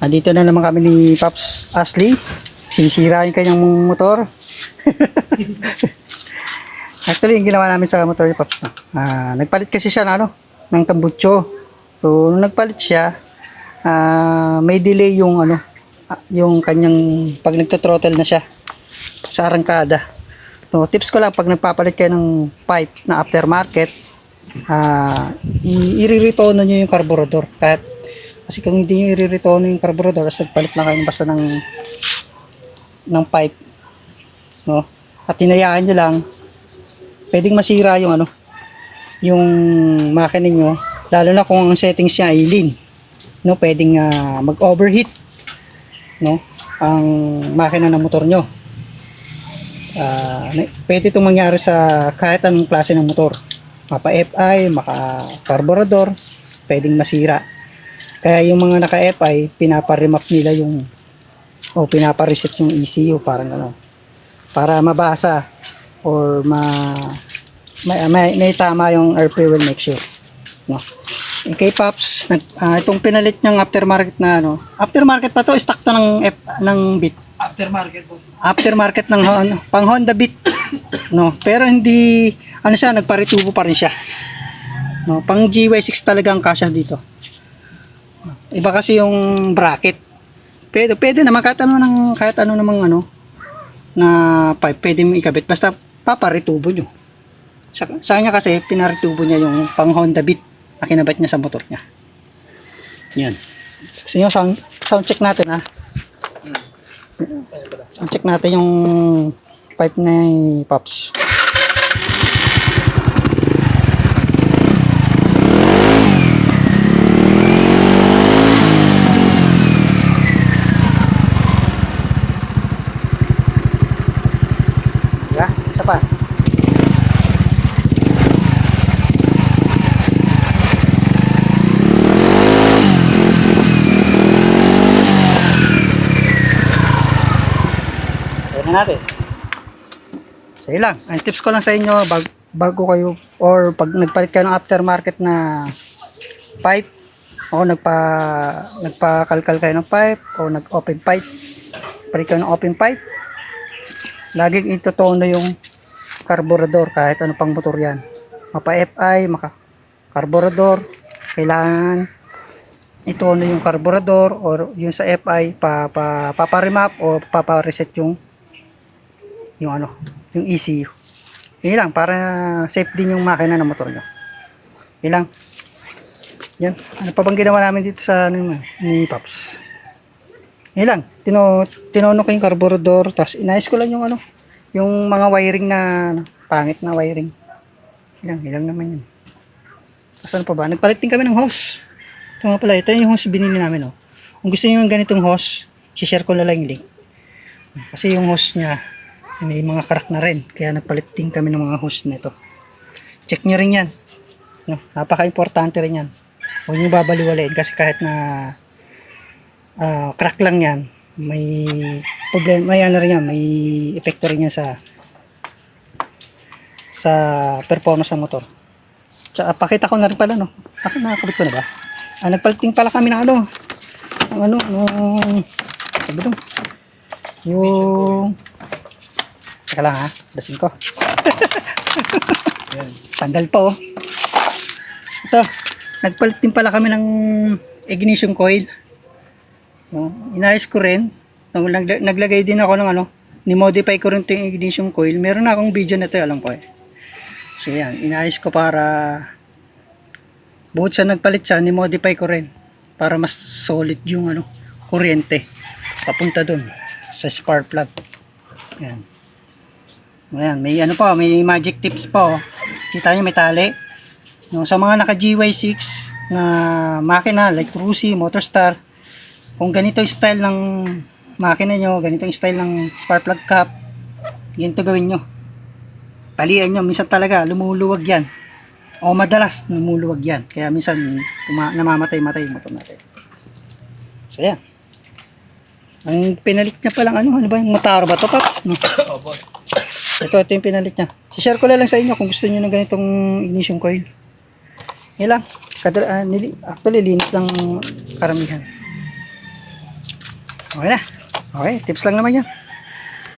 Dito na naman kami ni Pops Ashley. Sinisira yung kanyang motor. Actually, yung ginawa namin sa motor ni Pops na. Nagpalit kasi siya na, ng tambutso. So, nung nagpalit siya, may delay yung yung kanyang pag nagto-throttle na siya sa arangkada. So, tips ko lang pag nagpapalit kayo ng pipe na aftermarket, i-retono nyo yung carburetor. Kasi kung hindi nyo i-retono yung carburetor, kasi nagpalit lang kayo basta ng pipe, no? At tinayaan nyo lang, pwedeng masira yung yung makina nyo, lalo na kung ang settings niya ay lean, no? Pwedeng mag-overheat, no, ang makina ng motor nyo. Pwede itong mangyari sa kahit anong klase ng motor, mapa FI, maka carburetor, pwedeng masira. Kaya yung mga naka FI, pinapa-remap nila yung pinapa-reset yung ECU, parang para mabasa or may tama yung air fuel mixture, no. Kay Pops, itong pinalit niyang aftermarket na aftermarket pa to, stock to ng Beat. Aftermarket ng pang Honda Beat, no. Pero hindi siya, nagparitubo pa rin siya, no. Pang GY6 talaga ang kasya dito. Iba kasi yung bracket. Pwede naman kahit ano namang na pipe pwede mo ikabit, basta paparitubo nyo. Sa kanya kasi pinaritubo niya yung pang Honda Beat na kinabit niya sa motor niya. Yan. Gusto nyo sound check natin, sound check natin yung pipe ni Pops. Isa pa. Ayan na natin. So yun lang. Ang tips ko lang sa inyo, bago kayo or pag nagpalit kayo ng aftermarket na pipe, o nagpa-kalkal kayo ng pipe o nag-open pipe, palit kayo ng open pipe, laging itotono yung carburetor kahit ano pang motor yan. Mapa FI, maka carburetor, kailangan itono yung carburetor or yung sa FI paparemap o papareset yung ECU. Yun lang, para safe din yung makina ng motor nyo. Yun lang. Yan. Ano pa bang ginawa namin dito sa ni Pops? Yun lang, tinono ko yung carburetor, tapos inayos ko lang yung mga wiring na pangit na wiring. Ilang naman yun. Tapos ano pa ba? Nagpalit din kami ng hose. Ito nga pala, ito yung hose binili namin. Kung gusto nyo yung ganitong hose, share ko na lang yung link. Kasi yung hose nya, may mga crack na rin. Kaya nagpalit din kami ng mga hose na ito. Check nyo rin yan. Napaka-importante rin yan. Huwag nyo babaliwalain kasi kahit na crack lang yan, may problema, may epekto rin yan sa performance ng motor. Tsaka pakita ko na rin pala, nakakabit ko na ba? Nagpaliting pala kami ng yung teka lang dasin ko. Tanggal pa ito, nagpalit din pala kami ng ignition coil. Inayos ko rin. Naglagay din ako ng ni-modify ko rin yung ignition coil. Meron na akong video na ito, alam ko So yan, inayos ko para bukod sa nagpalit siya, ni-modify ko rin para mas solid yung kuryente papunta dun sa spark plug. Yan. Ayan, may magic tips pa Kita nyo may tali. Sa mga naka GY6 na makina like Rusi, Motorstar, kung ganito yung style ng makina nyo, ganito yung style ng spark plug cap, ganito gawin nyo. Talian nyo, minsan talaga lumuluwag yan. O madalas lumuluwag yan. Kaya minsan namamatay-matay yung motor natin. So yan. Ang pinalit niya palang ano ba yung Motaro ba ito, Pops? No? Ito yung pinalit niya. I-share ko lang sa inyo kung gusto niyo ng ganitong ignition coil. Yan lang. Actually, linis lang karamihan. Okay na. Okay, tips lang naman yan.